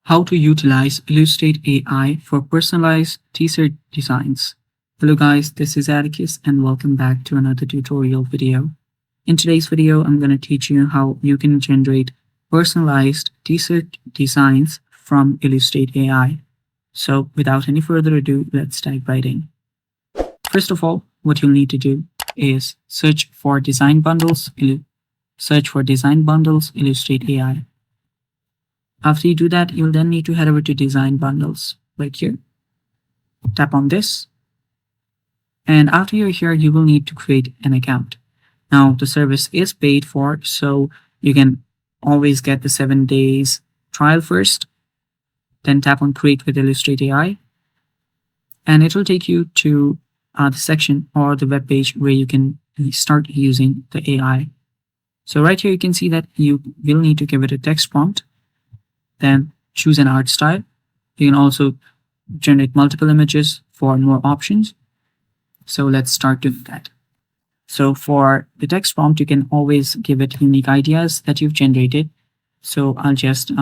How to utilize Illustrate AI for personalized t-shirt designs. Hello guys, this is Atticus and welcome back to another tutorial video. In today's video, I'm going to teach you how you can generate personalized t-shirt designs from Illustrate AI. So without any further ado, let's dive right in. First of all, what you'll need to do is search for design bundles, Illustrate AI. After you do that, you'll then need to head over to Design Bundles right here. Tap on this. And after you're here, you will need to create an account. Now, the service is paid for, so you can always get the 7 days trial first. Then tap on Create with Illustrate AI. And it will take you to the section or the web page where you can start using the AI. So right here, you can see that you will need to give it a text prompt. Then choose an art style. You can also generate multiple images for more options. So let's start doing that. So for the text prompt, you can always give it unique ideas that you've generated. So I'll just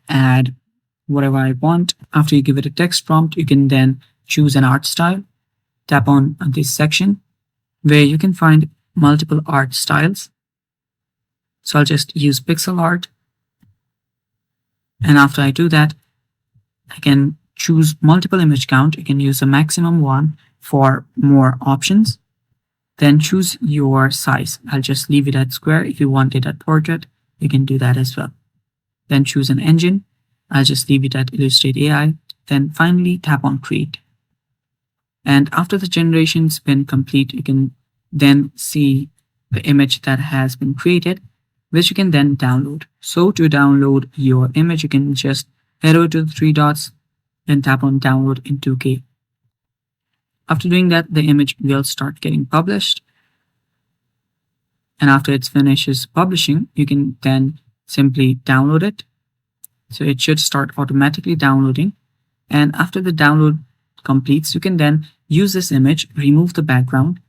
add whatever I want. After you give it a text prompt, you can then choose an art style. Tap on this section where you can find multiple art styles. So I'll just use pixel art. And after I do that, I can choose multiple image count. You can use a maximum one for more options. Then choose your size. I'll just leave it at square. If you want it at portrait, you can do that as well. Then choose an engine. I'll just leave it at Illustrate AI. Then finally tap on Create. And after the generation's been complete, you can then see the image that has been created, which you can then download. So to download your image, you can just head over to the three dots, then tap on download in 2K. After doing that, the image will start getting published. And after it finishes publishing, you can then simply download it. So it should start automatically downloading. And after the download completes, you can then use this image, remove the background,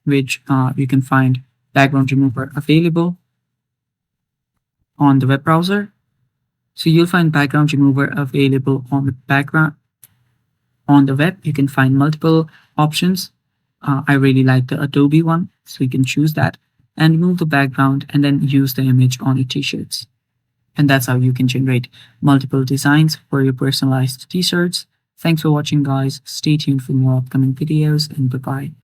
which you can find background remover available on the web browser. So you'll find background remover available on the web. You can find multiple options. I really like the Adobe one, so you can choose that and remove the background and then use the image on your t-shirts. And that's how you can generate multiple designs for your personalized t-shirts. Thanks for watching, guys. Stay tuned for more upcoming videos, and bye-bye.